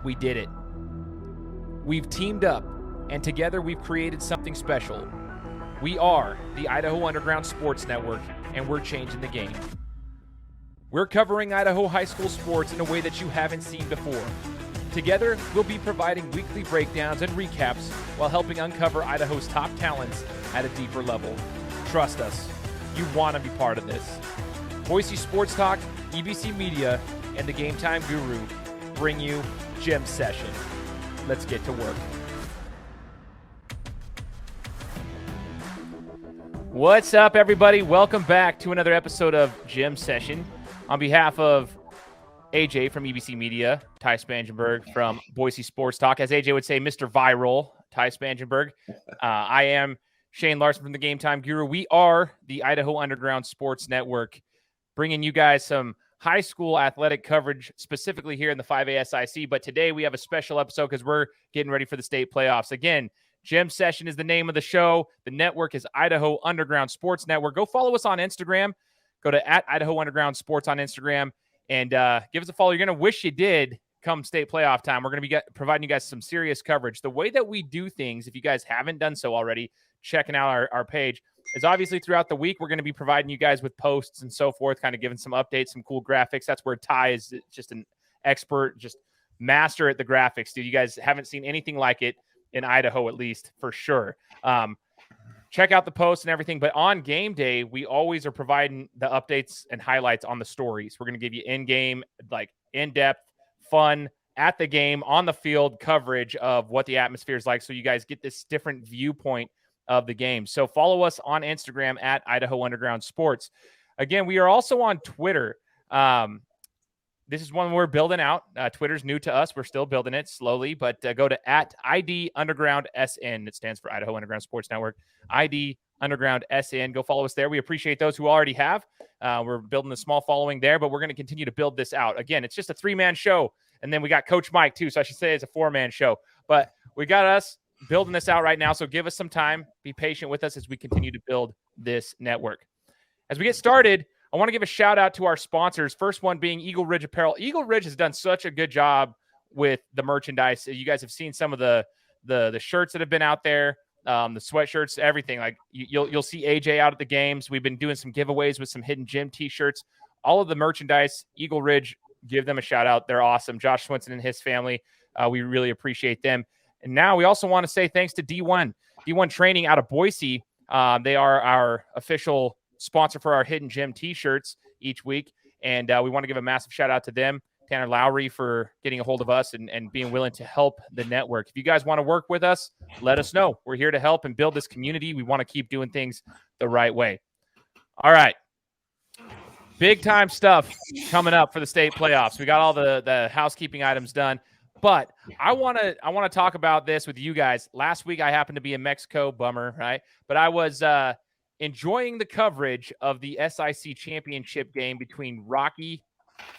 We did it. We've teamed up, and together we've created something special. We are the Idaho Underground Sports Network, and we're changing the game. We're covering Idaho high school sports in a way that you haven't seen before. Together, we'll be providing weekly breakdowns and recaps while helping uncover Idaho's top talents at a deeper level. Trust us, you want to be part of this. Boise Sports Talk, EBC Media, and the Game Time Guru bring you Gym Session. Let's get to work. What's up, everybody? Welcome back to another episode of Gym Session. On behalf of AJ from EBC Media, Ty Spangenberg from Boise Sports Talk, as AJ would say, Mr. Viral, Ty Spangenberg. I am Shane Larson from the Game Time Guru. We are the Idaho Underground Sports Network, bringing you guys some high school athletic coverage, specifically here in the 5A SIC. But today we have a special episode because we're getting ready for the state playoffs. Again, Gym Session is the name of the show. The network is Idaho Underground Sports Network. Go follow us on Instagram. Go to @Idaho Underground Sports on Instagram and give us a follow. You're going to wish you did come state playoff time. We're going to be providing you guys some serious coverage. The way that we do things, if you guys haven't done so already, checking out our page, is obviously throughout the week, we're going to be providing you guys with posts and so forth, kind of giving some updates, some cool graphics. That's where Ty is just an expert, just master at the graphics, dude. You guys haven't seen anything like it in Idaho, at least, for sure. Check out the posts and everything. But on game day, we always are providing the updates and highlights on the stories. We're going to give you in-game, like in-depth, fun, at the game, on the field coverage of what the atmosphere is like, so you guys get this different viewpoint of the game. So follow us on Instagram @Idaho Underground Sports. Again, we are also on Twitter. This is one we're building out. Twitter's new to us. We're still building it slowly, but go to @ID Underground SN. It stands for Idaho Underground Sports Network. ID Underground SN. Go follow us there. We appreciate those who already have. We're building a small following there, but we're going to continue to build this out. Again, it's just a 3-man show, and then we got Coach Mike too, so I should say it's a 4-man show. But we got us building this out right now, so give us some time. Be patient with us as we continue to build this network. As we get started, I want to give a shout out to our sponsors. First one being Eagle Ridge Apparel. Eagle Ridge has done such a good job with the merchandise. You guys have seen some of the shirts that have been out there, the sweatshirts, everything. Like you'll see AJ out at the games. We've been doing some giveaways with some hidden gym t-shirts. All of the merchandise, Eagle Ridge, give them a shout out. They're awesome. Josh Swinson and his family, we really appreciate them. And now we also want to say thanks to D1 Training out of Boise. They are our official sponsor for our hidden gym t-shirts each week, and we want to give a massive shout out to them. Tanner Lowry for getting a hold of us and being willing to help the network. If you guys want to work with us, let us know. We're here to help and build this community. We want to keep doing things the right way. All right, big time stuff coming up for the state playoffs. We got all the housekeeping items done, but I want to talk about this with you guys. Last week I happened to be in Mexico, bummer, right? But I was enjoying the coverage of the SIC championship game between Rocky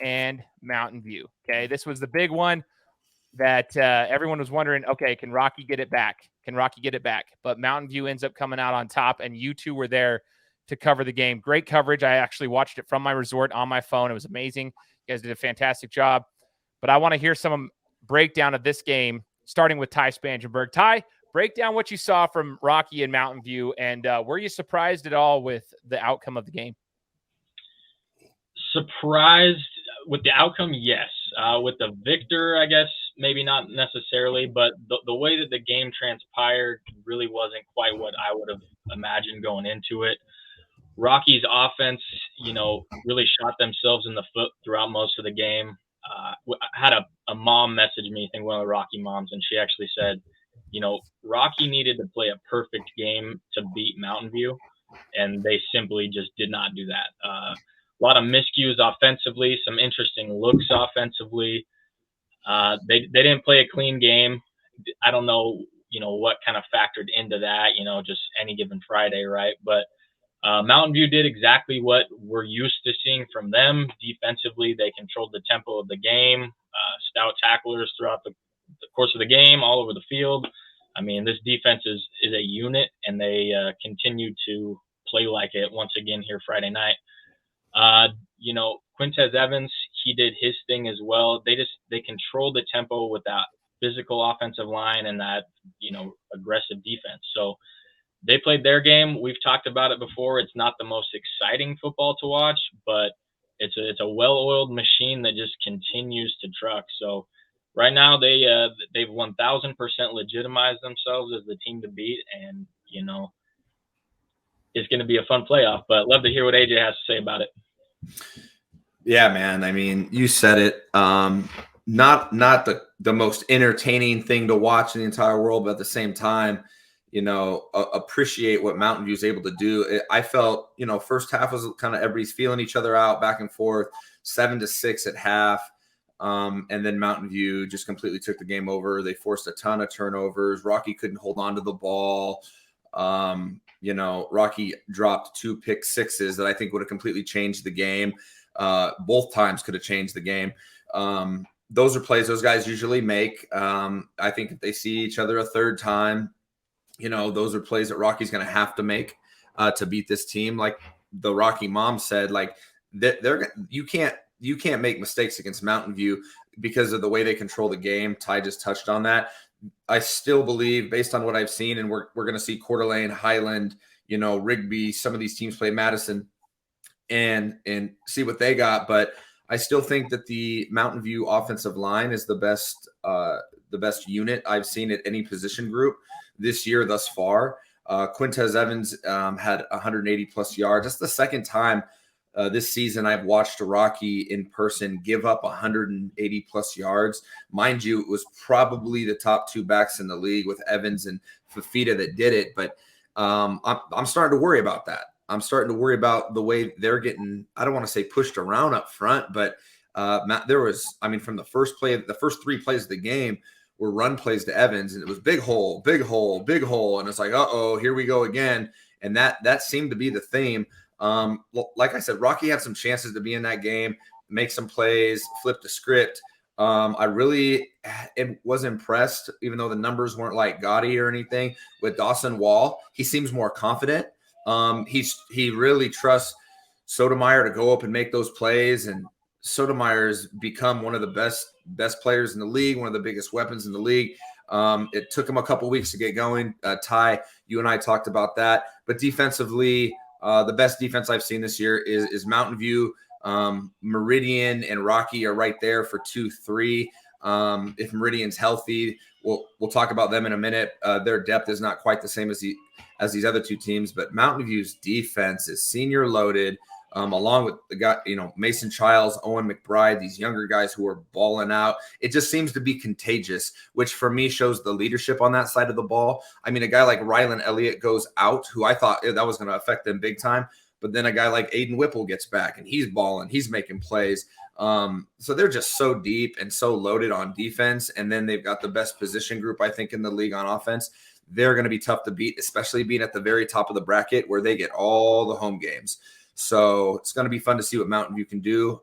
and Mountain View. Okay, this was the big one that everyone was wondering, okay, can Rocky get it back? Can Rocky get it back? But Mountain View ends up coming out on top, and you two were there to cover the game. Great coverage. I actually watched it from my resort on my phone. It was amazing. You guys did a fantastic job. But I want to hear some breakdown of this game, starting with Ty Spangenberg. Ty, break down what you saw from Rocky and Mountain View, and were you surprised at all with the outcome of the game? Surprised with the outcome, yes. With the victor, I guess, maybe not necessarily, but the way that the game transpired really wasn't quite what I would have imagined going into it. Rocky's offense, really shot themselves in the foot throughout most of the game. I had a mom message me, I think one of the Rocky moms, and she actually said, Rocky needed to play a perfect game to beat Mountain View, and they simply just did not do that. A lot of miscues offensively, some interesting looks offensively. They didn't play a clean game. I don't know, what kind of factored into that, just any given Friday, right? But Mountain View did exactly what we're used to seeing from them. Defensively, they controlled the tempo of the game, stout tacklers throughout the course of the game, all over the field. I mean, this defense is a unit, and they continue to play like it once again here Friday night. Quintez Evans, he did his thing as well. They controlled the tempo with that physical offensive line and that, aggressive defense. So they played their game. We've talked about it before. It's not the most exciting football to watch, but it's a well-oiled machine that just continues to truck. So right now they've 1,000% legitimized themselves as the team to beat, and it's going to be a fun playoff. But love to hear what AJ has to say about it. Yeah, man. I mean, you said it. Not the most entertaining thing to watch in the entire world, but at the same time, appreciate what Mountain View is able to do. I felt, first half was kind of everybody's feeling each other out back and forth, 7-6 at half. And then Mountain View just completely took the game over. They forced a ton of turnovers. Rocky couldn't hold on to the ball. Rocky dropped 2 pick sixes that I think would have completely changed the game. Both times could have changed the game. Those are plays those guys usually make. I think if they see each other a third time, those are plays that Rocky's going to have to make to beat this team. Like the Rocky mom said, like you can't make mistakes against Mountain View because of the way they control the game. Ty just touched on that. I still believe, based on what I've seen, and we're going to see Coeur d'Alene, Highland, Rigby, some of these teams play Madison and see what they got. But I still think that the Mountain View offensive line is the best unit I've seen at any position group this year thus far. Quintez Evans had 180 plus yards. That's the second time this season I've watched Rocky in person give up 180 plus yards. Mind you, it was probably the top 2 backs in the league with Evans and Fafita that did it. But I'm starting to worry about that. I'm starting to worry about the way they're getting, I don't want to say pushed around up front, but from the first play, the first 3 plays of the game were run plays to Evans, and it was big hole, big hole, big hole. And it's like, uh-oh, here we go again. And that seemed to be the theme. Like I said, Rocky had some chances to be in that game, make some plays, flip the script. I really was impressed, even though the numbers weren't like gaudy or anything, with Dawson Wall. He seems more confident. He really trusts Sotomayor to go up and make those plays, and Sotomayer's become one of the best players in the league, one of the biggest weapons in the league. It took him a couple weeks to get going. Ty, you and I talked about that. But defensively, the best defense I've seen this year is Mountain View. Meridian and Rocky are right there for 2-3. If Meridian's healthy, we'll talk about them in a minute. Their depth is not quite the same as these other 2 teams, but Mountain View's defense is senior loaded. Along with the guy, Mason Childs, Owen McBride, these younger guys who are balling out. It just seems to be contagious, which for me shows the leadership on that side of the ball. I mean, a guy like Rylan Elliott goes out, who I thought that was going to affect them big time. But then a guy like Aiden Whipple gets back, and he's balling. He's making plays. So they're just so deep and so loaded on defense. And then they've got the best position group, I think, in the league on offense. They're going to be tough to beat, especially being at the very top of the bracket where they get all the home games. So it's going to be fun to see what Mountain View can do.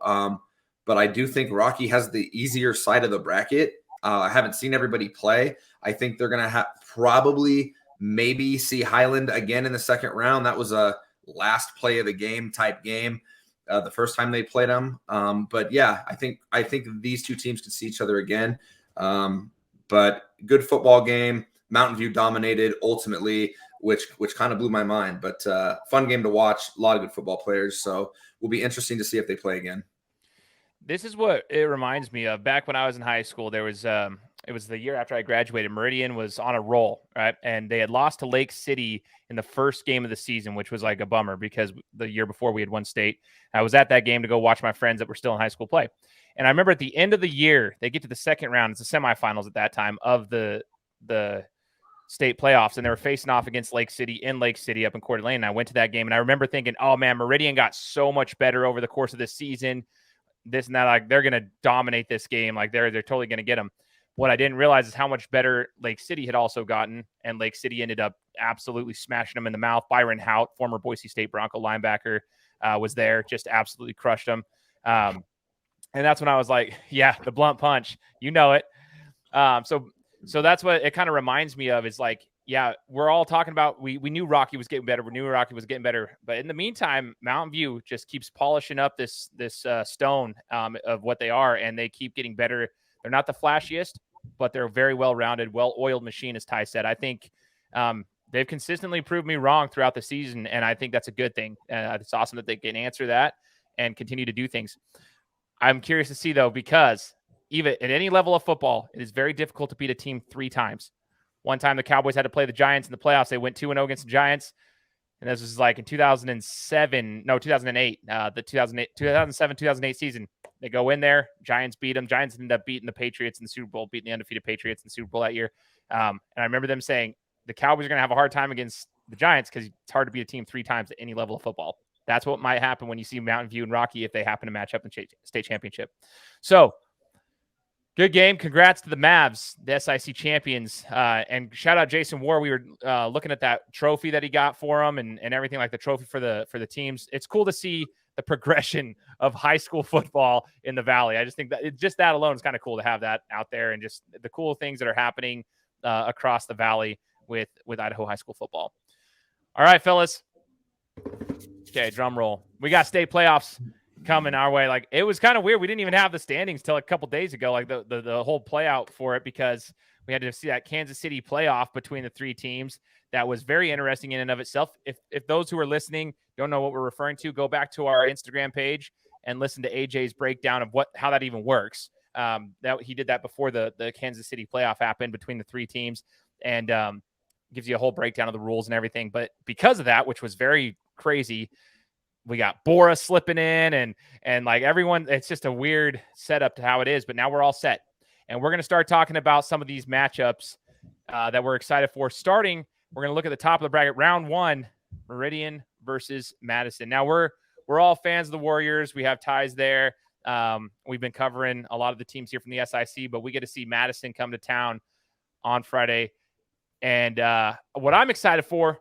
But I do think Rocky has the easier side of the bracket. I haven't seen everybody play. I think they're going to probably maybe see Highland again in the second round. That was a last play of the game type game the first time they played them. But yeah, I think these 2 teams can see each other again. But good football game. Mountain View dominated ultimately, which kind of blew my mind. But fun game to watch. A lot of good football players. So will be interesting to see if they play again. This is what it reminds me of. Back when I was in high school, there was it was the year after I graduated. Meridian was on a roll, right? And they had lost to Lake City in the first game of the season, which was like a bummer because the year before we had won state. I was at that game to go watch my friends that were still in high school play. And I remember at the end of the year, they get to the second round. It's the semifinals at that time of the state playoffs, and they were facing off against Lake City up in Coeur d'Alene. And I went to that game, and I remember thinking, oh man, Meridian got so much better over the course of this season. This and that, like they're going to dominate this game. Like they're totally going to get them. What I didn't realize is how much better Lake City had also gotten, and Lake City ended up absolutely smashing them in the mouth. Byron Hout, former Boise State Bronco linebacker, was there, just absolutely crushed them. And that's when I was like, yeah, the blunt punch, you know it. So that's what it kind of reminds me of, is like, yeah, we're all talking about, we knew Rocky was getting better. We knew Rocky was getting better. But in the meantime, Mountain View just keeps polishing up this stone of what they are, and they keep getting better. They're not the flashiest, but they're a very well-rounded, well-oiled machine, as Ty said. I think they've consistently proved me wrong throughout the season, and I think that's a good thing. It's awesome that they can answer that and continue to do things. I'm curious to see, though, because even at any level of football, it is very difficult to beat a team 3 times. One time the Cowboys had to play the Giants in the playoffs. They went 2-0 against the Giants. And this was like in 2007, no, 2008, the 2007, 2008 season. They go in there, Giants beat them. Giants ended up beating the Patriots in the Super Bowl, beating the undefeated Patriots in the Super Bowl that year. And I remember them saying the Cowboys are going to have a hard time against the Giants because it's hard to beat a team 3 times at any level of football. That's what might happen when you see Mountain View and Rocky if they happen to match up in the state championship. So, good game. Congrats to the Mavs, the SIC champions. And shout out Jason Ward. We were looking at that trophy that he got for him and everything, like the trophy for the teams. It's cool to see the progression of high school football in the Valley. I just think that just that alone is kind of cool to have that out there, and just the cool things that are happening across the Valley with Idaho high school football. All right, fellas. Okay, drum roll. We got state playoffs coming our way. Like, it was kind of weird. We didn't even have the standings till a couple days ago, like the whole playout for it, because we had to see that Kansas City playoff between the 3 teams. That was very interesting in and of itself. If those who are listening don't know what we're referring to, go back to our Instagram page and listen to AJ's breakdown of how that even works. That he did that before the Kansas City playoff happened between the 3 teams, and gives you a whole breakdown of the rules and everything. But because of that, which was very crazy, we got Borah slipping in and like everyone, it's just a weird setup to how it is, but now we're all set. And we're going to start talking about some of these matchups that we're excited for. Starting, we're going to look at the top of the bracket. Round 1, Meridian versus Madison. Now we're all fans of the Warriors. We have ties there. We've been covering a lot of the teams here from the SIC, but we get to see Madison come to town on Friday. And what I'm excited for,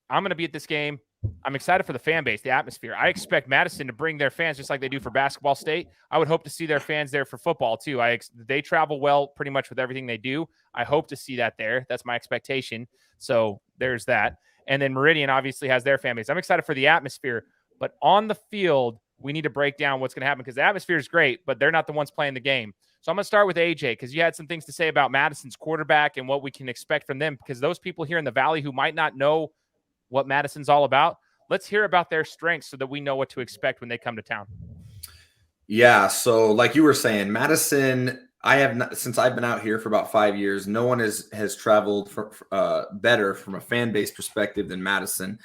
I'm going to be at this game. I'm excited for the fan base, the atmosphere. I expect Madison to bring their fans just like they do for basketball state. I would hope to see their fans there for football too. They travel well pretty much with everything they do. I hope to see that there. That's my expectation. So there's that. And then Meridian obviously has their fan base. I'm excited for the atmosphere, but on the field, we need to break down what's going to happen, because the atmosphere is great, but they're not the ones playing the game. So I'm going to start with AJ, because you had some things to say about Madison's quarterback and what we can expect from them, because those people here in the Valley who might not know what Madison's all about, let's hear about their strengths so that we know what to expect when they come to town. Yeah, so like you were saying, Madison, I have not, since I've been out here for about 5 years, no one has traveled better from a fan base perspective than Madison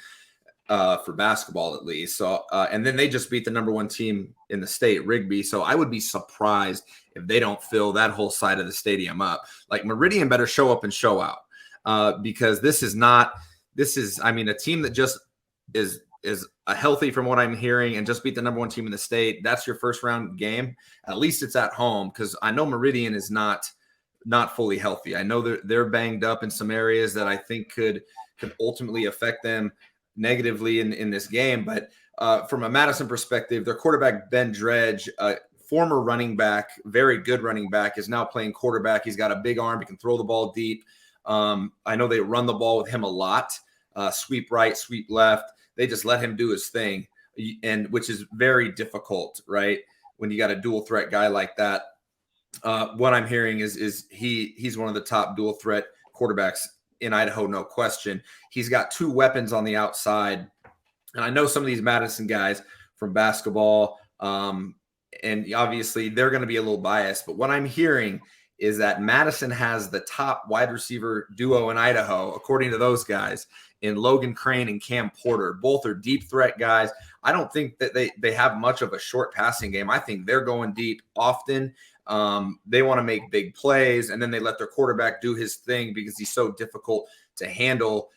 for basketball, at least. So and then they just beat the #1 team in the state, Rigby. So I would be surprised if they don't fill that whole side of the stadium up. Like, Meridian better show up and show out, because this is, I mean, a team that just is healthy from what I'm hearing and just beat the #1 team in the state. That's your first round game. At least it's at home, because I know Meridian is not fully healthy. I know they're banged up in some areas that I think could ultimately affect them negatively in this game. But from a Madison perspective, their quarterback, Ben Dredge, former running back, very good running back, is now playing quarterback. He's got a big arm. He can throw the ball deep. I know they run the ball with him a lot. Sweep right, sweep left. They just let him do his thing, and which is very difficult, right? When you got a dual threat guy like that. What I'm hearing is he's one of the top dual threat quarterbacks in Idaho, no question. He's got 2 weapons on the outside. And I know some of these Madison guys from basketball, and obviously they're going to be a little biased, but what I'm hearing is that Madison has the top wide receiver duo in Idaho, according to those guys, in Logan Crane and Cam Porter. Both are deep threat guys. I don't think that they have much of a short passing game. I think they're going deep often. They want to make big plays, and then they let their quarterback do his thing because he's so difficult to handle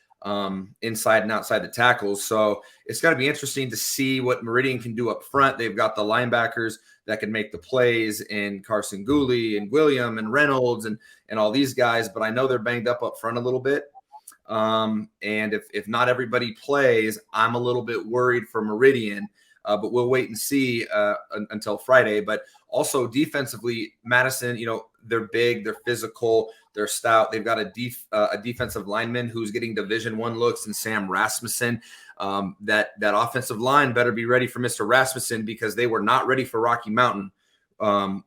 inside and outside the tackles. So it's going to be interesting to see what Meridian can do up front. They've got the linebackers that can make the plays in Carson Gooley and William and Reynolds and all these guys, but I know they're banged up front a little bit. And if not everybody plays, I'm a little bit worried for Meridian, but we'll wait and see until Friday. But also defensively, Madison, They're big, they're physical, they're stout. They've got a defensive lineman who's getting Division I looks in Sam Rasmussen. That offensive line better be ready for Mr. Rasmussen, because they were not ready for Rocky Mountain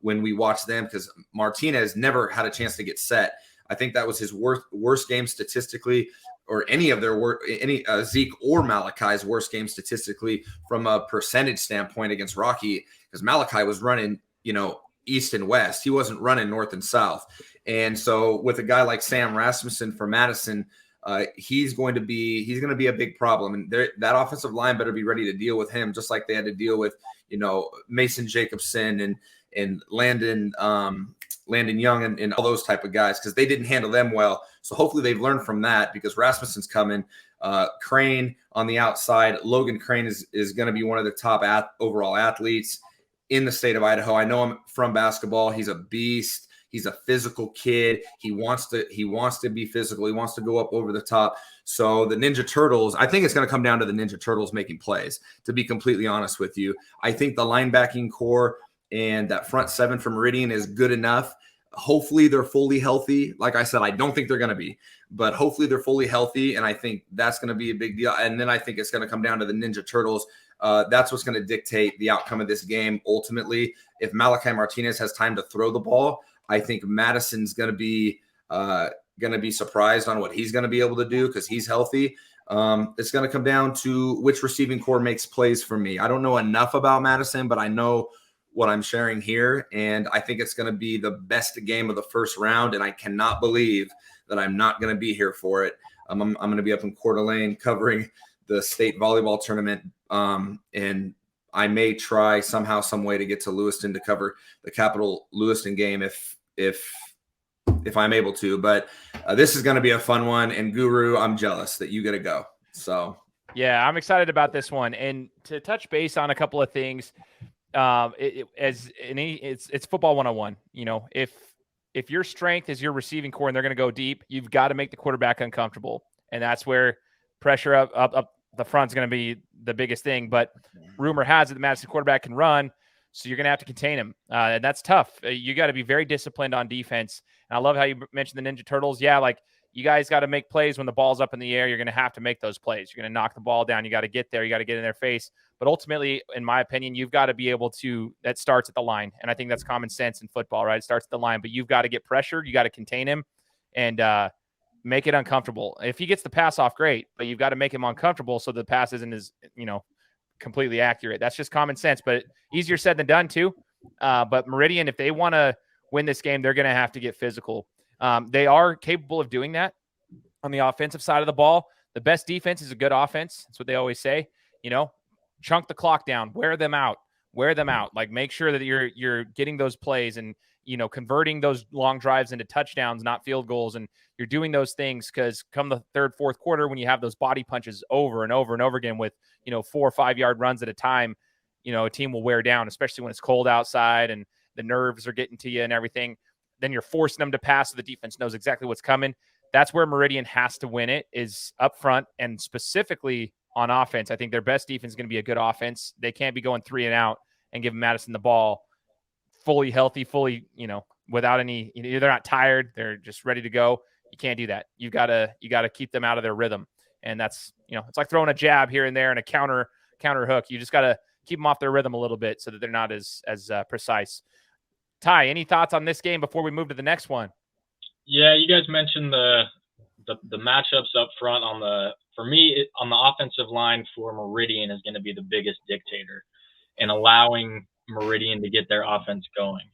when we watched them, because Martinez never had a chance to get set. I think that was his worst game statistically, or any of their Zeke or Malachi's worst game statistically from a percentage standpoint against Rocky, because Malachi was running, east and west. He wasn't running north and south. And so with a guy like Sam Rasmussen for Madison, he's going to be a big problem. And that offensive line better be ready to deal with him, just like they had to deal with, Mason Jacobson and Landon Young and all those type of guys, because they didn't handle them well. So hopefully they've learned from that, because Rasmussen's coming. Crane on the outside. Logan Crane is going to be one of the top overall athletes in the state of Idaho. I know him from basketball. He's a beast. He's a physical kid. He wants to be physical. He wants to go up over the top. So the Ninja Turtles, I think it's going to come down to the Ninja Turtles making plays, to be completely honest with you. I think the linebacking core and that front seven for Meridian is good enough. Hopefully they're fully healthy. Like I said, I don't think they're going to be, but hopefully they're fully healthy. And I think that's going to be a big deal. And then I think it's going to come down to the Ninja Turtles. That's what's going to dictate the outcome of this game. Ultimately, if Malachi Martinez has time to throw the ball, I think Madison's going to be surprised on what he's going to be able to do, because he's healthy. It's going to come down to which receiving core makes plays for me. I don't know enough about Madison, but I know what I'm sharing here, and I think it's going to be the best game of the first round, and I cannot believe that I'm not going to be here for it. I'm going to be up in Coeur d'Alene covering the state volleyball tournament, and I may try somehow, some way to get to Lewiston to cover the Capital Lewiston game if I'm able to. But this is going to be a fun one, and Guru, I'm jealous that you get to go. So yeah, I'm excited about this one. And to touch base on a couple of things, it's football 101. If your strength is your receiving core and they're going to go deep, you've got to make the quarterback uncomfortable, and that's where pressure up the front's going to be the biggest thing. But rumor has it the Madison quarterback can run, so you're going to have to contain him, and that's tough. You got to be very disciplined on defense. And I love how you mentioned the Ninja Turtles. Yeah, like, you guys got to make plays when the ball's up in the air. You're going to have to make those plays. You're going to knock the ball down. You got to get there. You got to get in their face. But ultimately, in my opinion, you've got to be able to – that starts at the line. And I think that's common sense in football, right? It starts at the line. But you've got to get pressure. You got to contain him and make it uncomfortable. If he gets the pass off, great. But you've got to make him uncomfortable so the pass isn't as, completely accurate. That's just common sense. But easier said than done, too. But Meridian, if they want to win this game, they're going to have to get physical. They are capable of doing that on the offensive side of the ball. The best defense is a good offense. That's what they always say. Chunk the clock down, wear them out. Like, make sure that you're getting those plays and, converting those long drives into touchdowns, not field goals. And you're doing those things because come the third, fourth quarter, when you have those body punches over and over and over again with, 4 or 5 yard runs at a time, a team will wear down, especially when it's cold outside and the nerves are getting to you and everything. Then you're forcing them to pass so the defense knows exactly what's coming. That's where Meridian has to win it, is up front, and specifically on offense. I think their best defense is going to be a good offense. They can't be going 3 and out and giving Madison the ball fully healthy, without any, they're not tired. They're just ready to go. You can't do that. You gotta keep them out of their rhythm. And that's, it's like throwing a jab here and there and a counter hook. You just got to keep them off their rhythm a little bit so that they're not as precise. Ty, any thoughts on this game before we move to the next one? Yeah, you guys mentioned the matchups up front on the offensive line for Meridian is going to be the biggest dictator in allowing Meridian to get their offense going.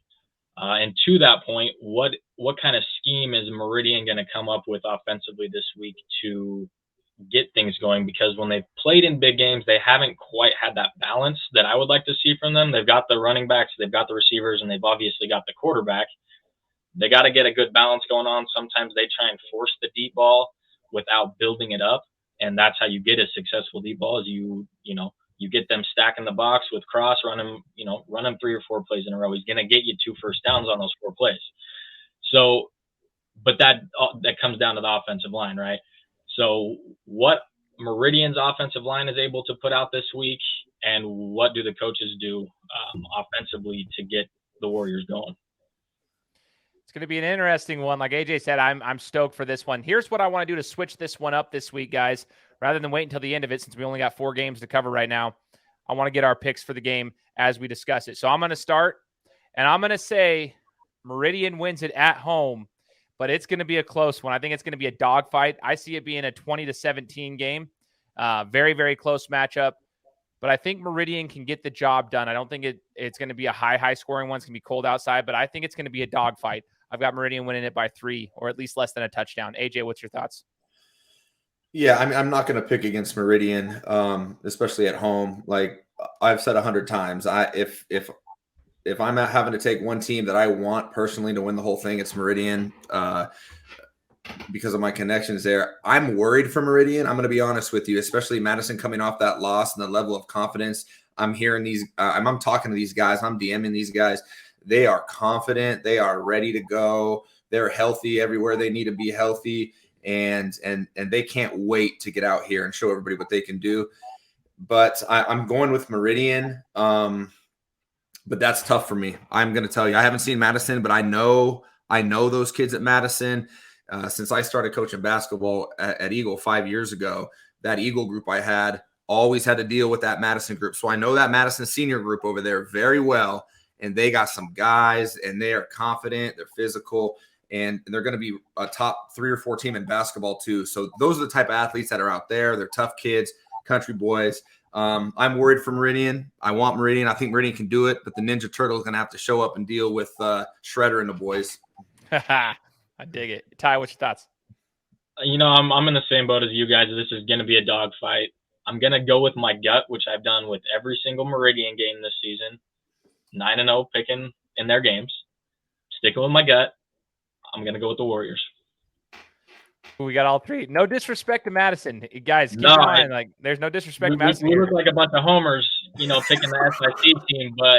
And to that point, what kind of scheme is Meridian going to come up with offensively this week to get things going? Because when they've played in big games, they haven't quite had that balance that I would like to see from them. They've got the running backs, they've got the receivers, and they've obviously got the quarterback. They got to get a good balance going on. Sometimes they try and force the deep ball without building it up, and that's how you get a successful deep ball. Is you get them stacking the box with cross, run them 3 or 4 plays in a row. He's going to get you 2 first downs on those 4 plays. So, but that comes down to the offensive line, right? So, what Meridian's offensive line is able to put out this week, and what do the coaches do offensively to get the Warriors going? It's going to be an interesting one. Like AJ said, I'm stoked for this one. Here's what I want to do to switch this one up this week, guys. Rather than wait until the end of it, since we only got 4 games to cover right now, I want to get our picks for the game as we discuss it. So I'm going to start, and I'm going to say Meridian wins it at home, but it's going to be a close one. I think it's going to be a dogfight. I see it being a 20-17 game. Very, very close matchup. But I think Meridian can get the job done. I don't think it's going to be a high scoring one. It's going to be cold outside, but I think it's going to be a dogfight. I've got Meridian winning it by 3 or at least less than a touchdown. AJ, what's your thoughts? Yeah, I mean, I'm not going to pick against Meridian, especially at home. Like I've said 100 times, if I'm having to take one team that I want personally to win the whole thing, it's Meridian. Because of my connections there. I'm worried for Meridian. I'm going to be honest with you, especially Madison coming off that loss and the level of confidence. I'm hearing these, I'm talking to these guys. I'm DMing these guys. They are confident. They are ready to go. They're healthy everywhere they need to be healthy. And they can't wait to get out here and show everybody what they can do. But I'm going with Meridian. But that's tough for me. I'm going to tell you, I haven't seen Madison, but I know those kids at Madison. Since I started coaching basketball at Eagle 5 years ago, that Eagle group I had always had to deal with that Madison group. So I know that Madison senior group over there very well, and they got some guys, and they are confident, they're physical, and they're going to be a top 3 or 4 team in basketball too. So those are the type of athletes that are out there. They're tough kids, country boys. I'm worried for Meridian. I want Meridian. I think Meridian can do it, but the Ninja Turtle is going to have to show up and deal with Shredder and the boys. I dig it. Ty, what's your thoughts? I'm in the same boat as you guys. This is going to be a dogfight. I'm going to go with my gut, which I've done with every single Meridian game this season. 9-0 picking in their games. Sticking with my gut. I'm going to go with the Warriors. We got all 3. No disrespect to Madison. Guys, keep in mind, like, there's no disrespect to Madison. We look like a bunch of homers, picking the SIC team, but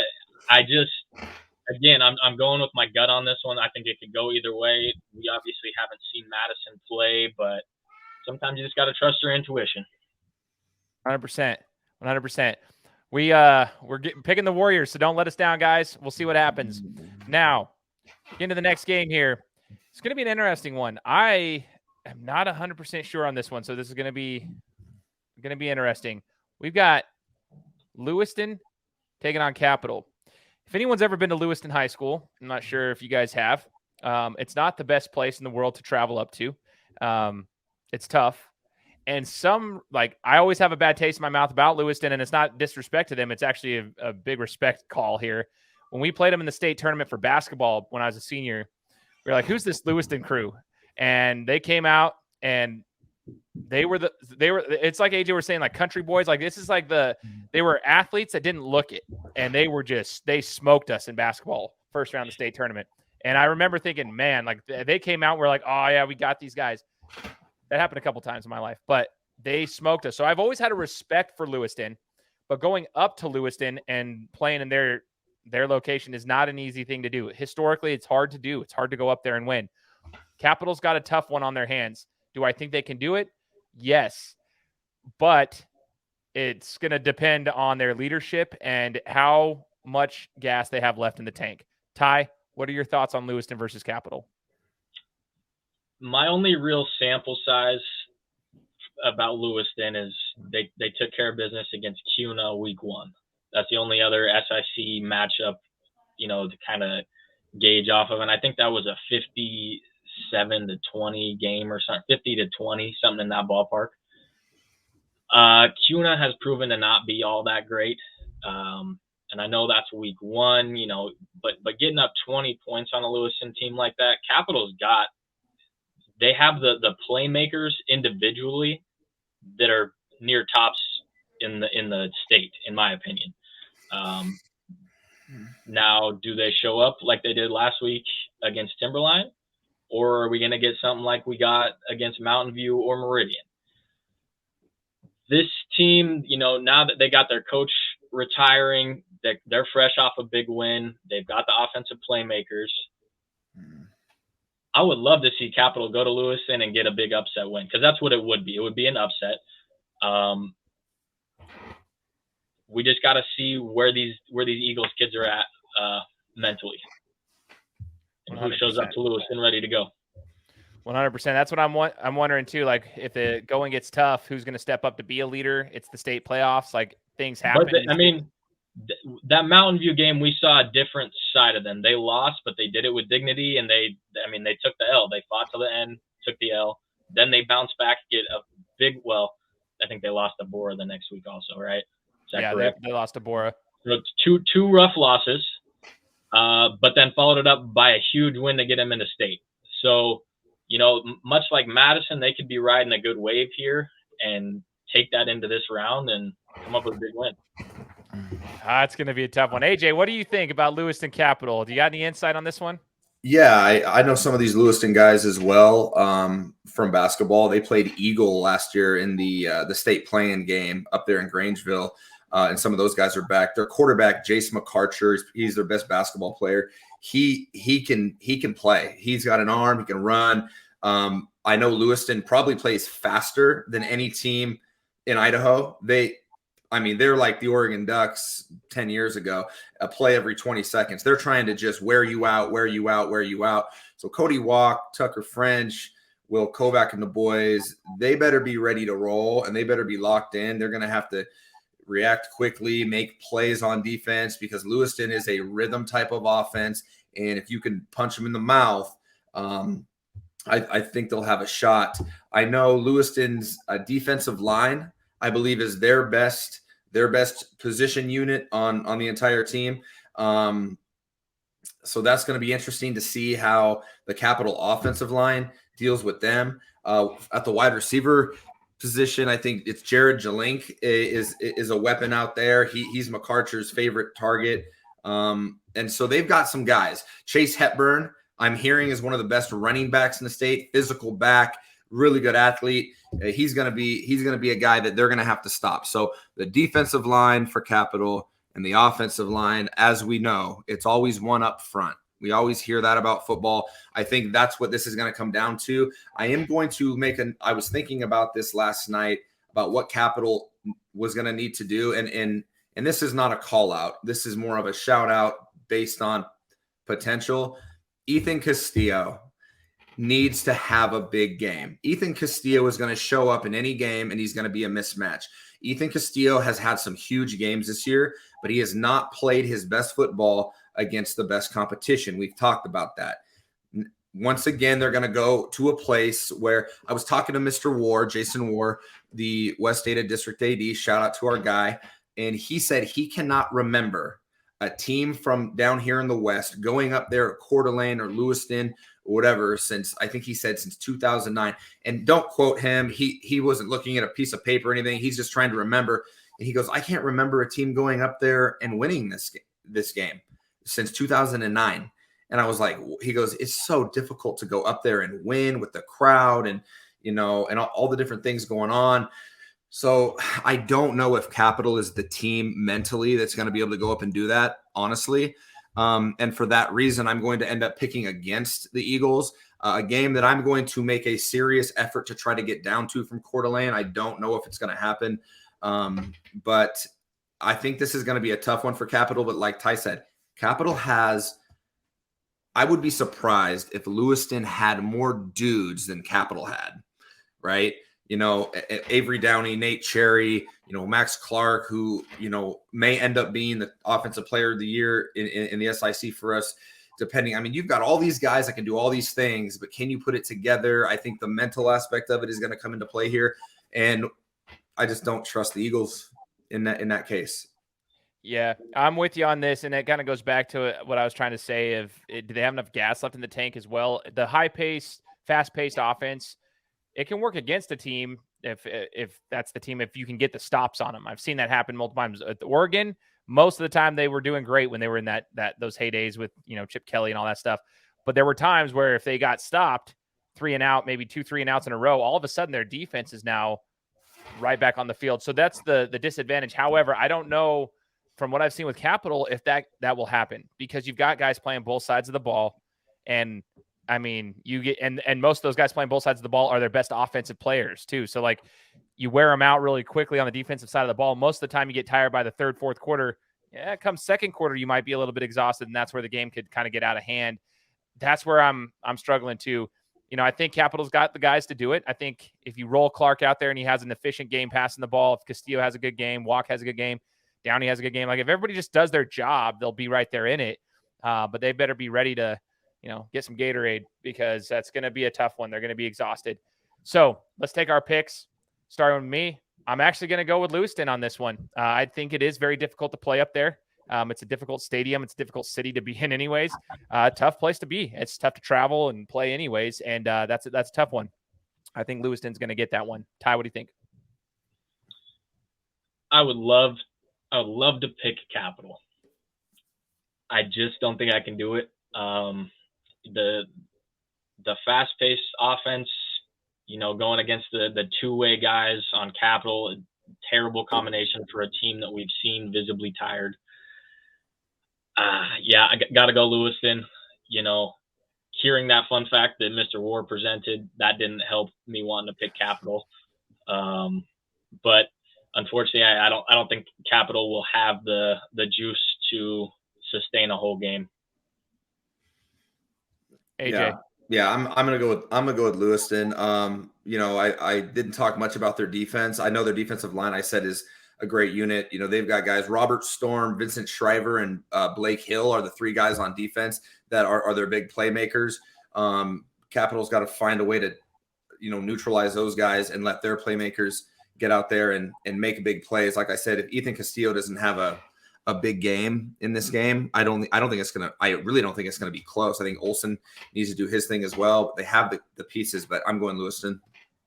Again, I'm going with my gut on this one. I think it could go either way. We obviously haven't seen Madison play, but sometimes you just got to trust your intuition. 100%. 100%. We're picking the Warriors, so don't let us down, guys. We'll see what happens. Now, get into the next game here. It's going to be an interesting one. I am not 100% sure on this one, so this is going to be interesting. We've got Lewiston taking on Capital. If anyone's ever been to Lewiston High School, I'm not sure if you guys have. It's not the best place in the world to travel up to. It's tough. And I always have a bad taste in my mouth about Lewiston, and it's not disrespect to them. It's actually a big respect call here. When we played them in the state tournament for basketball when I was a senior, we were like, who's this Lewiston crew? And they came out, and they were it's like AJ were saying, like country boys. Like this is like they were athletes that didn't look it, and they smoked us in basketball first round of the state tournament. And I remember thinking, man, like they came out, we're like, oh yeah, we got these guys. That happened a couple times in my life, but they smoked us. So I've always had a respect for Lewiston, but going up to Lewiston and playing in their location is not an easy thing to do. Historically, it's hard to do. It's hard to go up there and win. Capital's got a tough one on their hands. Do I think they can do it? Yes, but it's going to depend on their leadership and how much gas they have left in the tank. Ty, what are your thoughts on Lewiston versus Capital? My only real sample size about Lewiston is they took care of business against CUNA week 1. That's the only other SIC matchup, to kind of gauge off of. And I think that was a 57-20 game or something, 50-20, something in that ballpark. CUNA has proven to not be all that great. And I know that's week 1, but getting up 20 points on a Lewiston team like that, they have the playmakers individually that are near tops in the state, in my opinion. Now, do they show up like they did last week against Timberline? Or are we going to get something like we got against Mountain View or Meridian? This team, now that they got their coach retiring, they're fresh off a big win. They've got the offensive playmakers. I would love to see Capital go to Lewiston and get a big upset win, because that's what it would be. It would be an upset. We just got to see where these Eagles kids are at mentally. and who shows up to Lewiston ready to go. 100%. That's what I'm wondering too. Like, if the going gets tough, who's going to step up to be a leader? It's the state playoffs. Like, things happen. That Mountain View game, we saw a different side of them. They lost, but they did it with dignity, and they took the L. They fought to the end, took the L. Then they bounced back, get a big. Well, I think they lost to Borah the next week, also, right? Is that correct? They lost to Borah. So two rough losses, but then followed it up by a huge win to get them into state. So, much like Madison, they could be riding a good wave here and take that into this round and come up with a big win. It's going to be a tough one. AJ, what do you think about Lewiston Capital? Do you got any insight on this one? Yeah, I know some of these Lewiston guys as well from basketball. They played Eagle last year in the state playing game up there in Grangeville, and some of those guys are back. Their quarterback, Jace McArcher, he's their best basketball player. He can play. He's got an arm. He can run. I know Lewiston probably plays faster than any team in Idaho. They're like the Oregon Ducks 10 years ago, a play every 20 seconds. They're trying to just wear you out. So Cody Walk, Tucker French, Will Kovac and the boys, they better be ready to roll, and they better be locked in. They're going to have to react quickly, make plays on defense, because Lewiston is a rhythm type of offense. And if you can punch them in the mouth, I think they'll have a shot. I know Lewiston's defensive line, I believe, is their best position unit on the entire team. So that's going to be interesting to see how the Capital offensive line deals with them. At the wide receiver position, I think it's Jared Jelink is a weapon out there. He's McArcher's favorite target. And so they've got some guys. Chase Hepburn, I'm hearing, is one of the best running backs in the state, physical back, really good athlete. He's going to be a guy that they're going to have to stop. So the defensive line for Capital and the offensive line, as we know, it's always one up front. We always hear that about football. I think that's what this is going to come down to. I was thinking about this last night about what Capital was going to need to do. And this is not a call out. This is more of a shout out based on potential. Ethan Castillo needs to have a big game. Ethan Castillo is going to show up in any game, and he's going to be a mismatch. Ethan Castillo has had some huge games this year, but he has not played his best football against the best competition. We've talked about that. Once again, they're going to go to a place where I was talking to Mr. War, Jason War, the West Ada District AD, shout out to our guy, and he said he cannot remember a team from down here in the West going up there at Coeur d'Alene or Lewiston or whatever since 2009. And don't quote him. He wasn't looking at a piece of paper or anything. He's just trying to remember. And he goes, I can't remember a team going up there and winning this game since 2009. And I was like, he goes, it's so difficult to go up there and win with the crowd and, and all the different things going on. So I don't know if Capital is the team mentally that's going to be able to go up and do that, honestly. And for that reason, I'm going to end up picking against the Eagles, a game that I'm going to make a serious effort to try to get down to from Coeur d'Alene. I don't know if it's going to happen, but I think this is going to be a tough one for Capital. But like Ty said, Capital I would be surprised if Lewiston had more dudes than Capital had, right? Avery Downey, Nate Cherry, Max Clark, who, may end up being the offensive player of the year in the SIC for us, depending. I mean, you've got all these guys that can do all these things, but can you put it together? I think the mental aspect of it is going to come into play here. And I just don't trust the Eagles in that case. Yeah, I'm with you on this. And it kind of goes back to what I was trying to say do they have enough gas left in the tank as well? The high-paced, fast-paced offense, it can work against a team if that's the team, if you can get the stops on them. I've seen that happen multiple times. At Oregon, most of the time they were doing great when they were in those heydays with, Chip Kelly and all that stuff. But there were times where if they got stopped 3 and out, maybe 2 3-and-outs in a row, all of a sudden their defense is now right back on the field. So that's the disadvantage. However, I don't know from what I've seen with Capital if that will happen, because you've got guys playing both sides of the ball. And I mean, you get, and most of those guys playing both sides of the ball are their best offensive players too. So like you wear them out really quickly on the defensive side of the ball. Most of the time you get tired by the third, fourth quarter. Yeah, come second quarter, you might be a little bit exhausted, and that's where the game could kind of get out of hand. that's where I'm struggling too. I think Capital's got the guys to do it. I think if you roll Clark out there and he has an efficient game passing the ball, if Castillo has a good game, Walk has a good game, Downey has a good game, like if everybody just does their job, they'll be right there in it. But they better be ready to, get some Gatorade, because that's going to be a tough one. They're going to be exhausted. So let's take our picks. Starting with me, I'm actually going to go with Lewiston on this one. I think it is very difficult to play up there. It's a difficult stadium. It's a difficult city to be in anyways. Tough place to be. It's tough to travel and play anyways. And that's a tough one. I think Lewiston's going to get that one. Ty, what do you think? I would love to pick Capital. I just don't think I can do it. The fast-paced offense, going against the two-way guys on Capital, terrible combination for a team that we've seen visibly tired. I got to go Lewiston. Hearing that fun fact that Mr. Ward presented, that didn't help me wanting to pick Capital. But unfortunately, I don't think Capital will have the juice to sustain a whole game. AJ. Yeah, I'm gonna go with Lewiston. I didn't talk much about their defense. I know their defensive line, I said, is a great unit. They've got guys, Robert Storm, Vincent Shriver, and Blake Hill are the three guys on defense that are their big playmakers. Capital's got to find a way to, neutralize those guys and let their playmakers get out there and make big plays. Like I said, if Ethan Castillo doesn't have a big game in this game, I really don't think it's gonna be close. I think Olsen needs to do his thing as well. They have the pieces, but I'm going Lewiston.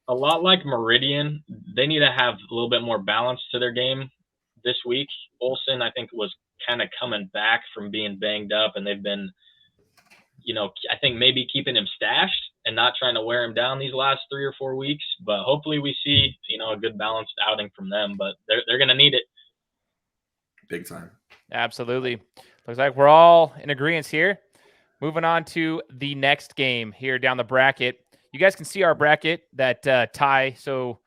A lot like Meridian, they need to have a little bit more balance to their game this week. Olsen, I think, was kind of coming back from being banged up, and they've been, I think maybe keeping him stashed and not trying to wear him down these last 3 or 4 weeks. But hopefully we see, a good balanced outing from them. But they're going to need it. Big time. Absolutely. Looks like we're all in agreement here. Moving on to the next game here down the bracket. You guys can see our bracket that Ty so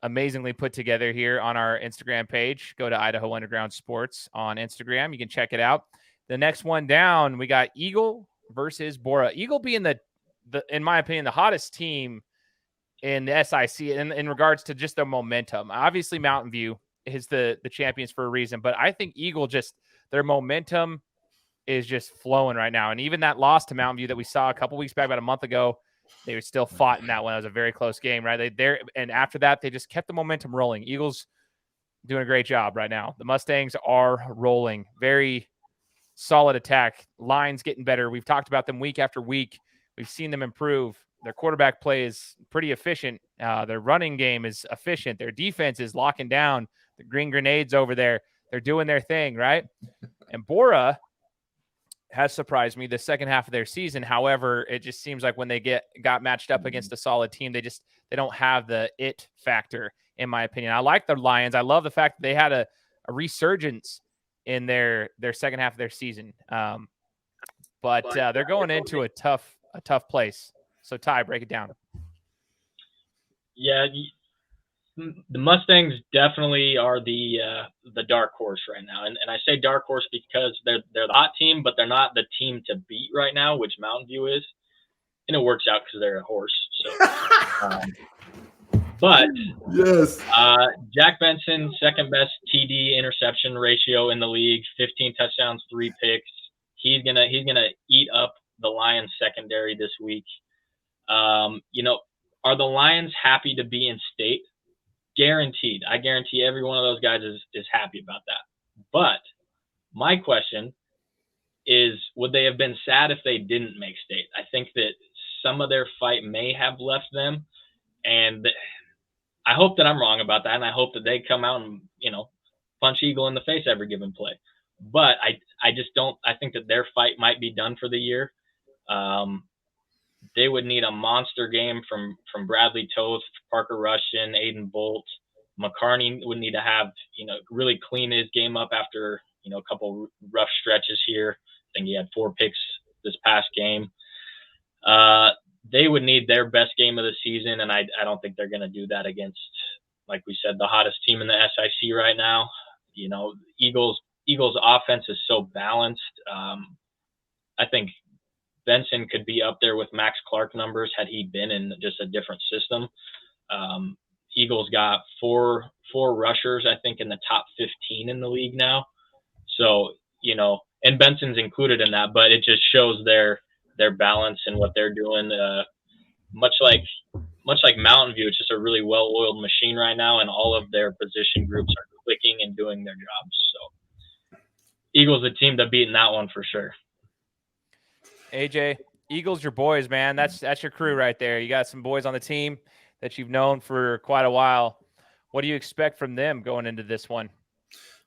amazingly put together here on our Instagram page. Go to Idaho Underground Sports on Instagram. You can check it out. The next one down, we got Eagle versus Borah. Eagle being the in my opinion, the hottest team in the SIC in regards to just their momentum. Obviously, Mountain View is the champions for a reason, but I think Eagle, just their momentum is just flowing right now. And even that loss to Mountain View that we saw a couple weeks back, about a month ago, they were still fought in that one. It was a very close game, right? And after that, they just kept the momentum rolling. Eagles doing a great job right now. The Mustangs are rolling. Very solid attack. Lines getting better. We've talked about them week after week. We've seen them improve. Their quarterback play is pretty efficient. Their running game is efficient. Their defense is locking down. The green grenades over there, they're doing their thing, right? And Borah has surprised me the second half of their season. However, it just seems like when they got matched up against a solid team, they don't have the it factor, in my opinion. I like the Lions. I love the fact that they had a resurgence in their second half of their season. But they're going into a tough place. So Ty, break it down. Yeah, the Mustangs definitely are the dark horse right now, and I say dark horse because they're the hot team, but they're not the team to beat right now, which Mountain View is, and it works out because they're a horse. So, but yes, Jack Benson, second best TD interception ratio in the league, 15 touchdowns, 3 picks. He's gonna eat up the Lions secondary this week. Are the Lions happy to be in state? Guaranteed. I guarantee every one of those guys is happy about that. But my question is, would they have been sad if they didn't make state? I think that some of their fight may have left them, and I hope that I'm wrong about that, and I hope that they come out and, punch Eagle in the face every given play. But I just don't. I think that their fight might be done for the year. They would need a monster game from Bradley Toth, Parker Rushton, Aiden Bolt. McCarney would need to have, really clean his game up after, a couple rough stretches here. I think he had 4 picks this past game. They would need their best game of the season, and I don't think they're going to do that against, like we said, the hottest team in the SIC right now. Eagles' offense is so balanced. I think Benson could be up there with Max Clark numbers had he been in just a different system. Eagles got four rushers, I think, in the top 15 in the league now. So, and Benson's included in that, but it just shows their balance and what they're doing. Much like Mountain View, it's just a really well-oiled machine right now, and all of their position groups are clicking and doing their jobs. So, Eagles a team to beat in that one for sure. AJ, Eagles, your boys, man. That's your crew right there. You got some boys on the team that you've known for quite a while. What do you expect from them going into this one?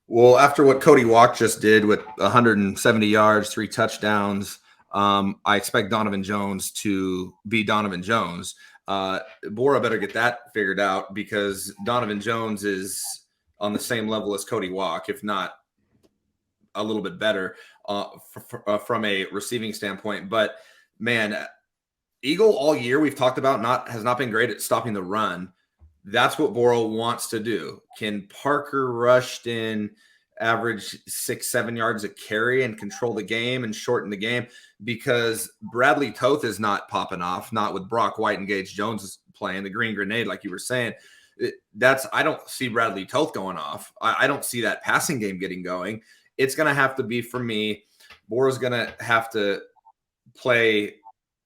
Well, after what Cody Walk just did with 170 yards, 3 touchdowns, I expect Donovan Jones to be Donovan Jones. Borah better get that figured out, because Donovan Jones is on the same level as Cody Walk, if not a little bit better from a receiving standpoint. But man, Eagle all year we've talked about has not been great at stopping the run. That's what Borah wants to do. Can Parker Rushton average 6-7 yards a carry and control the game and shorten the game? Because Bradley Toth is not popping off, not with Brock White and Gage Jones playing the green grenade, like you were saying. I don't see Bradley Toth going off. I don't see that passing game getting going. It's going to have to be, for me, Borah's going to have to play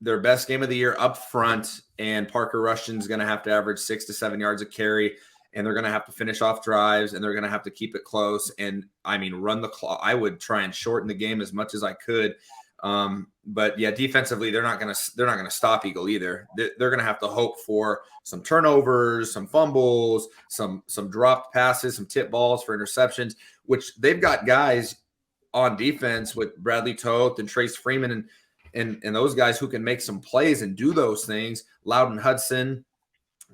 their best game of the year up front, and Parker Rushton's going to have to average 6 to 7 yards a carry, and they're going to have to finish off drives, and they're going to have to keep it close. And run the clock. I would try and shorten the game as much as I could. But yeah, defensively, they're not going to stop Eagle either. They're going to have to hope for some turnovers, some fumbles, some dropped passes, some tip balls for interceptions, which they've got guys on defense with Bradley Toth and Trace Freeman and those guys who can make some plays and do those things. Loudon Hudson,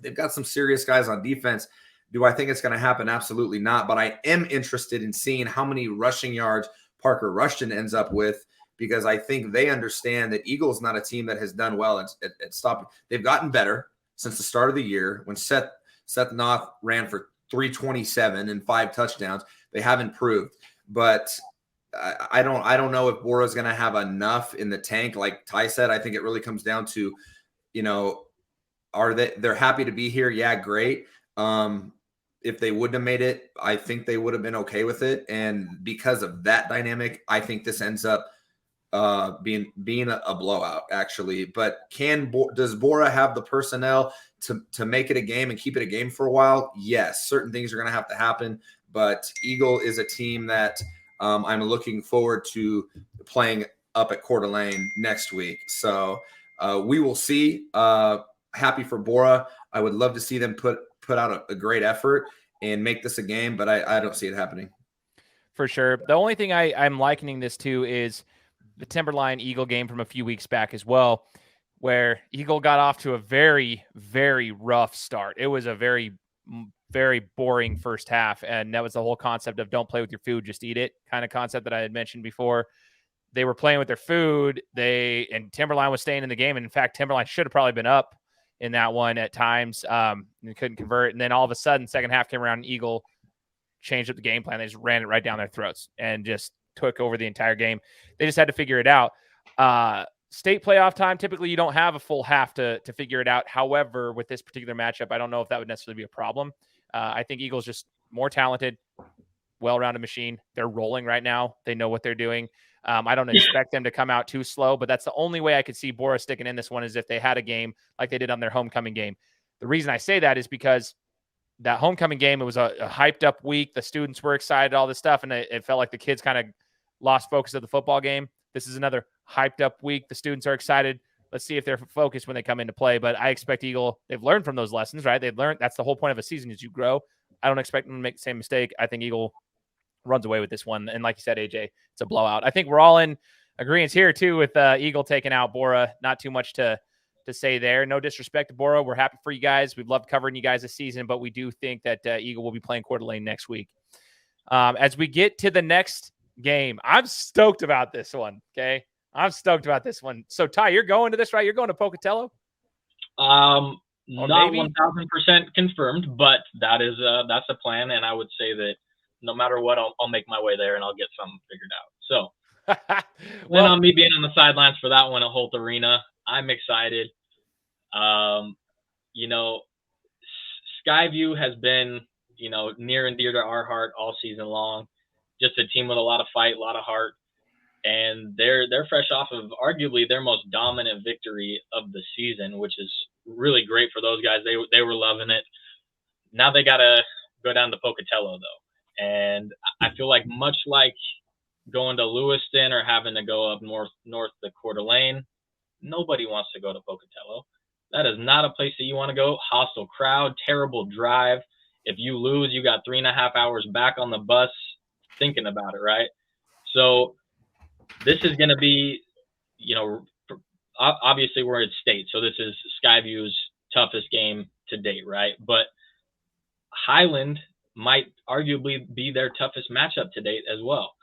they've got some serious guys on defense. Do I think it's going to happen? Absolutely not. But I am interested in seeing how many rushing yards Parker Rushton ends up with, because I think they understand that Eagles not a team that has done well at stopping. They've gotten better since the start of the year when Seth Noth ran for 327 and 5 touchdowns. They have improved, but I don't know if Borah's going to have enough in the tank. Like Ty said, I think it really comes down to, they're happy to be here? Yeah, great. If they wouldn't have made it, I think they would have been okay with it. And because of that dynamic, I think this ends up being a blowout, actually. But does Borah have the personnel to make it a game and keep it a game for a while? Yes, certain things are going to have to happen. But Eagle is a team that I'm looking forward to playing up at Coeur d'Alene next week. So we will see. Happy for Borah. I would love to see them put out a great effort and make this a game, but I don't see it happening. For sure. The only thing I'm likening this to is the Timberline Eagle game from a few weeks back as well, where Eagle got off to a very, very rough start. It was a very, very boring first half, and that was the whole concept of don't play with your food, just eat it kind of concept that I had mentioned before. They were playing with their food, and Timberline was staying in the game, and in fact, Timberline should have probably been up in that one at times, and couldn't convert. And then all of a sudden, second half came around, and Eagle changed up the game plan. They just ran it right down their throats and just took over the entire game. They just had to figure it out. State playoff time, typically you don't have a full half to figure it out. However, with this particular matchup, I don't know if that would necessarily be a problem. I think Eagles just more talented, well-rounded machine. They're rolling right now. They know what they're doing. I don't expect them to come out too slow, but that's the only way I could see Borah sticking in this one is if they had a game like they did on their homecoming game. The reason I say that is because that homecoming game, it was a hyped up week. The students were excited, all this stuff, and it felt like the kids kind of lost focus of the football game. This is another hyped up week. The students are excited. Let's see if they're focused when they come into play. But I expect Eagle, they've learned from those lessons, right? They've learned that's the whole point of a season is you grow. I don't expect them to make the same mistake. I think Eagle runs away with this one. And like you said, AJ, it's a blowout. I think we're all in agreement here too with Eagle taking out Borah. Not too much to say there. No disrespect to Borah. We're happy for you guys. We've loved covering you guys this season, but we do think that Eagle will be playing Coeur d'Alene next week. As we get to the next game, I'm stoked about this one. Okay. I'm stoked about this one. So Ty, you're going to this, right? You're going to Pocatello? Not 1,000% confirmed, but that's a plan. And I would say that no matter what, I'll make my way there and I'll get something figured out. So Well, on me being on the sidelines for that one at Holt Arena, I'm excited. You know, Skyview has been, near and dear to our heart all season long. Just a team with a lot of fight, a lot of heart, and they're fresh off of arguably their most dominant victory of the season, which is really great for those guys. They were loving it. Now they got to go down to Pocatello though, and I feel like much like going to Lewiston or having to go up north to Coeur d'Alene, nobody wants to go to Pocatello. That is not a place that you want to go. Hostile crowd, terrible drive. If you lose, you got 3.5 hours back on the bus thinking about it, right? So this is going to be, obviously we're at state, so this is Skyview's toughest game to date, right? But Highland might arguably be their toughest matchup to date as well.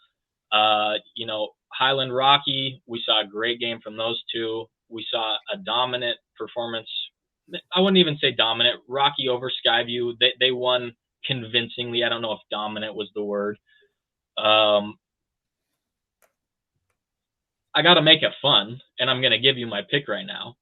Highland Rocky, we saw a great game from those two. We saw a dominant performance. I wouldn't even say dominant. Rocky over Skyview. They won convincingly. I don't know if dominant was the word. I got to make it fun, and I'm going to give you my pick right now.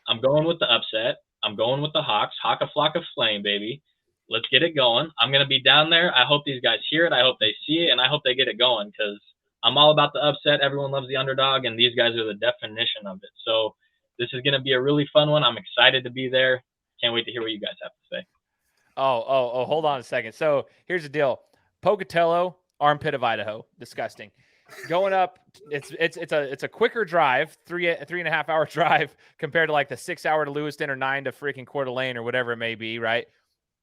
I'm going with the upset. I'm going with the Hawks. Hawk a flock of flame, baby. Let's get it going. I'm going to be down there. I hope these guys hear it. I hope they see it, and I hope they get it going because I'm all about the upset. Everyone loves the underdog, and these guys are the definition of it. So this is going to be a really fun one. I'm excited to be there. Can't wait to hear what you guys have to say. Oh, hold on a second. So here's the deal. Pocatello, armpit of Idaho. Disgusting. Going up, it's a quicker drive, 3.5 hour drive compared to like the 6 hour to Lewiston or 9 to freaking Coeur d'Alene or whatever it may be, right?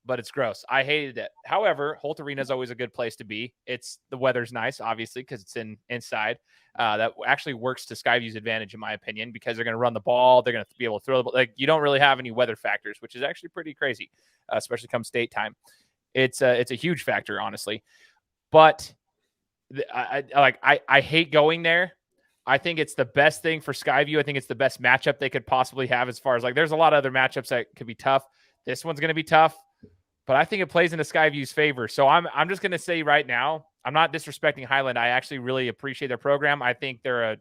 But it's gross. I hated it. However, Holt Arena is always a good place to be. The weather's nice, obviously, because it's inside. That actually works to Skyview's advantage, in my opinion, because they're going to run the ball. They're going to be able to throw the ball. Like, you don't really have any weather factors, which is actually pretty crazy, especially come state time. It's a huge factor, honestly. But I hate going there. I think it's the best thing for Skyview. I think it's the best matchup they could possibly have as far as there's a lot of other matchups that could be tough. This one's going to be tough. But I think it plays into Skyview's favor. So I'm just going to say right now, I'm not disrespecting Highland. I actually really appreciate their program. I think they're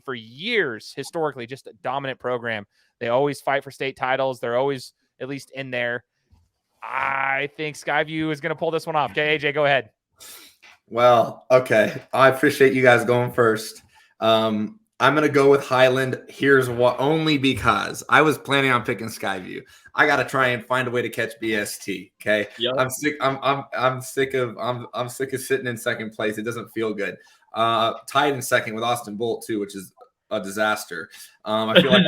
for years, historically, just a dominant program. They always fight for state titles. They're always at least in there. I think Skyview is going to pull this one off. Okay, AJ, go ahead. Well, okay. I appreciate you guys going first. I'm going to go with Highland. Here's what, only because I was planning on picking Skyview. I got to try and find a way to catch BST. Okay. Yep. I'm sick of sitting in second place. It doesn't feel good. Tied in second with Austin Bolt too, which is a disaster. I feel like,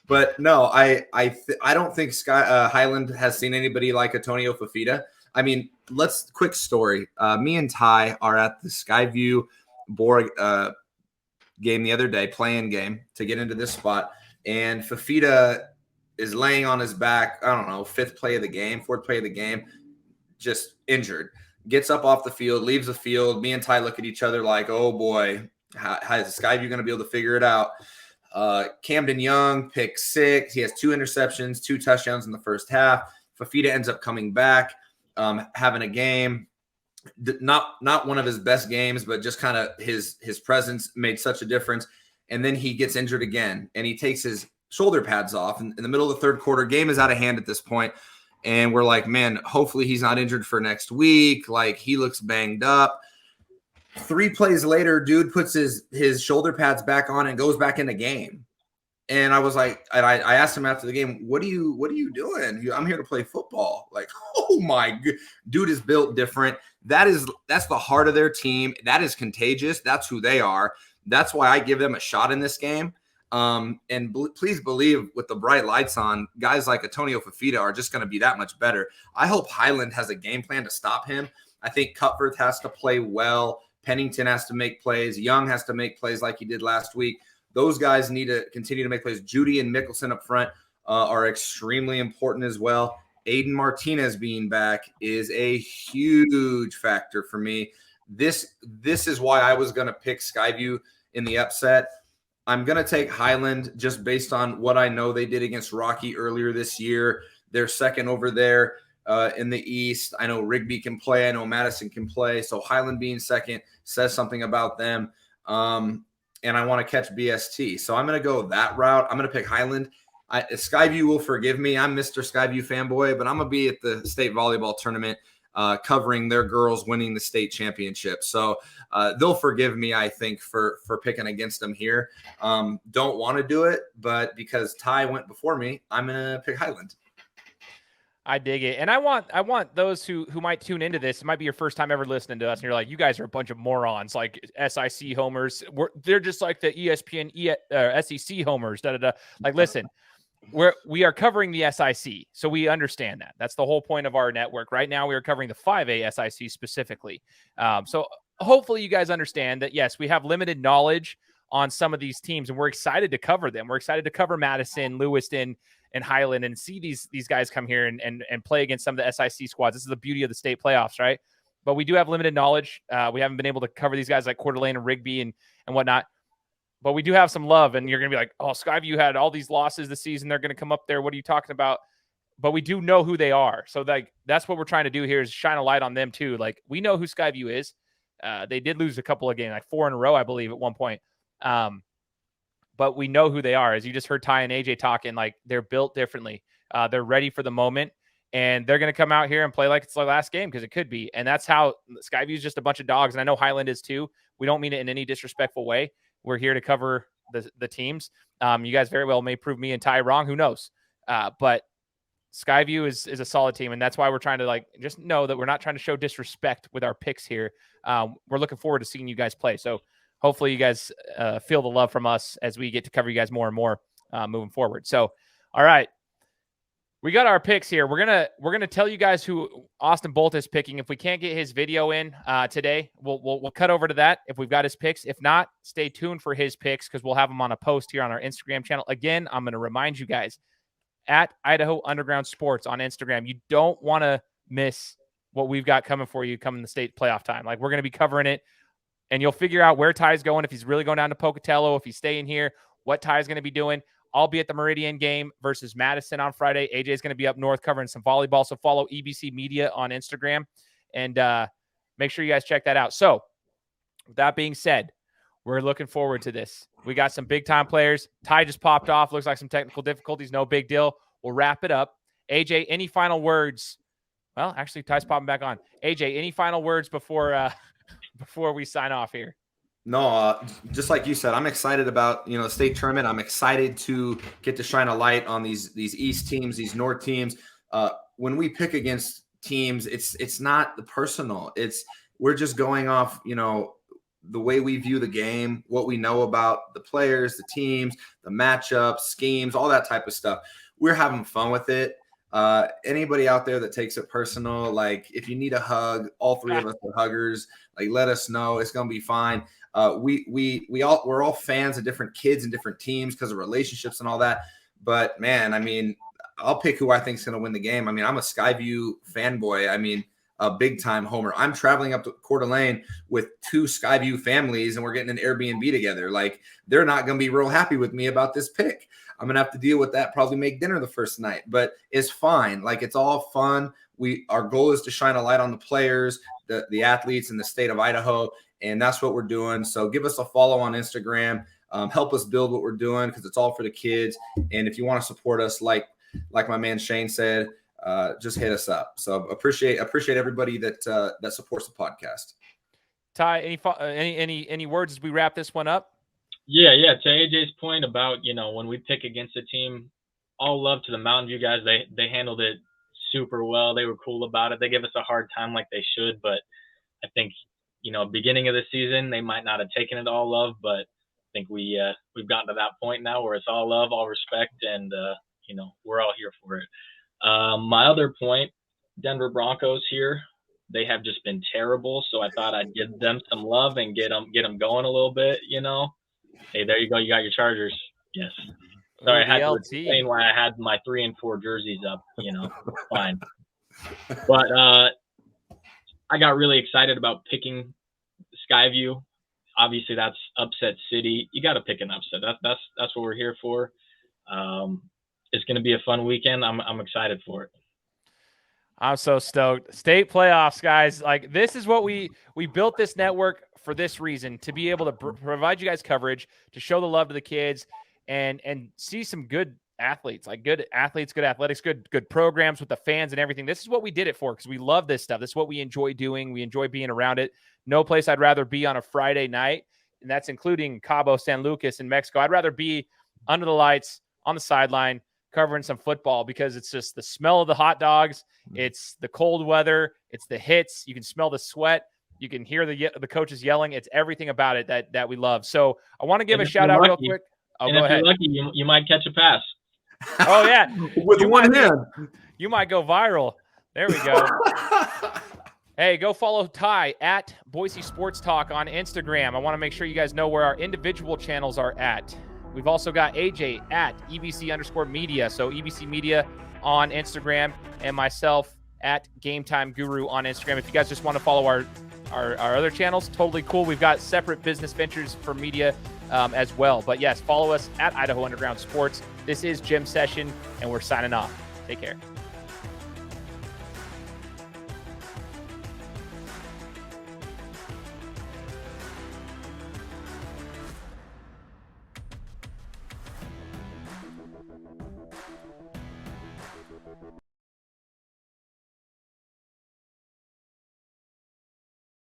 but no, I don't think Highland has seen anybody like Antonio Fafita. I mean, quick story. Me and Ty are at the Skyview Borah game the other day, playing game to get into this spot. And Fafita is laying on his back, I don't know, fourth play of the game, just injured. Gets up off the field, leaves the field. Me and Ty look at each other like, oh boy, how is Skyview going to be able to figure it out? Camden Young, pick 6. He has 2 interceptions, 2 touchdowns in the first half. Fafita ends up coming back, having a game. Not one of his best games, but just kind of his presence made such a difference. And then he gets injured again, and he takes his shoulder pads off. In the middle of the third quarter, game is out of hand at this point. And we're like, man, hopefully he's not injured for next week. Like, he looks banged up. 3 plays later, dude puts his shoulder pads back on and goes back in the game. And I was like, and I asked him after the game, what are you doing? I'm here to play football. Like, oh my, dude is built different. That's the heart of their team. That is contagious. That's who they are. That's why I give them a shot in this game. Please believe, with the bright lights on, guys like Antonio Fafita are just going to be that much better. I hope Highland has a game plan to stop him. I think Cutforth has to play well. Pennington has to make plays. Young has to make plays like he did last week. Those guys need to continue to make plays. Judy and Mickelson up front are extremely important as well. Aiden Martinez being back is a huge factor for me. This is why I was going to pick Skyview in the upset. I'm going to take Highland just based on what I know they did against Rocky earlier this year. They're second over there. in the East. I know Rigby can play. I know Madison can play. So Highland being second says something about them. And I want to catch BST. So I'm going to go that route. I'm going to pick Highland. Skyview will forgive me. I'm Mr. Skyview fanboy, but I'm going to be at the state volleyball tournament covering their girls winning the state championship. So they'll forgive me, I think, for picking against them here. Don't want to do it, but because Ty went before me, I'm going to pick Highland. I dig it. And I want those who might tune into this. It might be your first time ever listening to us. And you're like, you guys are a bunch of morons, like SIC homers. They're just like the ESPN, SEC homers. Like, listen, we are covering the SIC. So we understand that. That's the whole point of our network. Right now, we are covering the 5A SIC specifically. So hopefully you guys understand that, yes, we have limited knowledge on some of these teams, and we're excited to cover them. We're excited to cover Madison, Lewiston, and Highland, and see these guys come here and play against some of the SIC squads. This is the beauty of the state playoffs, right? But we do have limited knowledge. We haven't been able to cover these guys like Coeur d'Alene and Rigby and whatnot. But we do have some love, and you're going to be like, oh, Skyview had all these losses this season. They're going to come up there. What are you talking about? But we do know who they are. So that's what we're trying to do here is shine a light on them too. Like, we know who Skyview is. They did lose a couple of games, like 4 in a row, I believe, at one point. But we know who they are. As you just heard Ty and AJ talking, like, they're built differently. They're ready for the moment, and they're going to come out here and play like it's their last game, because it could be. And that's how Skyview is just a bunch of dogs. And I know Highland is too. We don't mean it in any disrespectful way. We're here to cover the teams. You guys very well may prove me and Ty wrong. Who knows? But Skyview is a solid team, and that's why we're trying to, like, just know that we're not trying to show disrespect with our picks here. We're looking forward to seeing you guys play. So hopefully you guys feel the love from us as we get to cover you guys more and more moving forward. So, all right, we got our picks here. We're gonna tell you guys who Austin Bolt is picking. If we can't get his video in today, we'll cut over to that if we've got his picks. If not, stay tuned for his picks, because we'll have them on a post here on our Instagram channel. Again, I'm going to remind you guys, at Idaho Underground Sports on Instagram. You don't want to miss what we've got coming for you coming the state playoff time. Like, we're going to be covering it, and you'll figure out where Ty's going, if he's really going down to Pocatello, if he's staying here, what Ty's going to be doing. I'll be at the Meridian game versus Madison on Friday. AJ is going to be up north covering some volleyball. So follow EBC Media on Instagram, and make sure you guys check that out. So with that being said, we're looking forward to this. We got some big-time players. Ty just popped off. Looks like some technical difficulties. No big deal. We'll wrap it up. AJ, any final words? Well, actually, Ty's popping back on. AJ, any final words before we sign off here? No, just like you said, I'm excited about, the state tournament. I'm excited to get to shine a light on these East teams, these North teams. When we pick against teams, it's not the personal. We're just going off, the way we view the game, what we know about the players, the teams, the matchups, schemes, all that type of stuff. We're having fun with it. Anybody out there that takes it personal, like, if you need a hug, all three of us are huggers. Like, let us know. It's gonna be fine. We're all fans of different kids and different teams because of relationships and all that. But man, I mean, I'll pick who I think is gonna win the game. I mean, I'm a Skyview fanboy. I mean, a big time homer. I'm traveling up to Coeur d'Alene with 2 Skyview families, and we're getting an Airbnb together. Like, they're not going to be real happy with me about this pick. I'm going to have to deal with that, probably make dinner the first night, but it's fine. Like, it's all fun. Our goal is to shine a light on the players, the athletes in the state of Idaho. And that's what we're doing. So give us a follow on Instagram. Help us build what we're doing, because it's all for the kids. And if you want to support us, like my man Shane said, just hit us up. So appreciate everybody that supports the podcast. Ty, any words as we wrap this one up? Yeah. To AJ's point about, when we pick against a team, all love to the Mountain View guys. They handled it super well. They were cool about it. They give us a hard time like they should, but I think, beginning of the season, they might not have taken it all love, but I think we've gotten to that point now where it's all love, all respect, and we're all here for it. My other point, Denver Broncos here, they have just been terrible. So I thought I'd give them some love and get them going a little bit, Hey, there you go. You got your Chargers. Yes. Sorry, I had to explain why I had my 3 and 4 jerseys up, fine. But I got really excited about picking Skyview. Obviously that's upset city. You got to pick an upset. That's what we're here for. It's going to be a fun weekend. I'm excited for it. I'm so stoked. State playoffs, guys. Like, this is what we built this network for, this reason, to be able to provide you guys coverage, to show the love to the kids, and see some good athletes, like good athletes, good athletics, good programs with the fans and everything. This is what we did it for, because we love this stuff. This is what we enjoy doing. We enjoy being around it. No place I'd rather be on a Friday night, and that's including Cabo San Lucas in Mexico. I'd rather be under the lights on the sideline covering some football, because it's just the smell of the hot dogs. It's the cold weather. It's the hits. You can smell the sweat. You can hear the coaches yelling. It's everything about it that we love. So I want to give a shout out real quick. Oh, and go ahead. If you're lucky, you might catch a pass. Oh, yeah. With one hand. You might go viral. There we go. Hey, go follow Ty at Boise Sports Talk on Instagram. I want to make sure you guys know where our individual channels are at. We've also got AJ at EBC_media. So EBC Media on Instagram, and myself at Game Time Guru on Instagram. If you guys just want to follow our other channels, totally cool. We've got separate business ventures for media as well. But yes, follow us at Idaho Underground Sports. This is Gym Session, and we're signing off. Take care.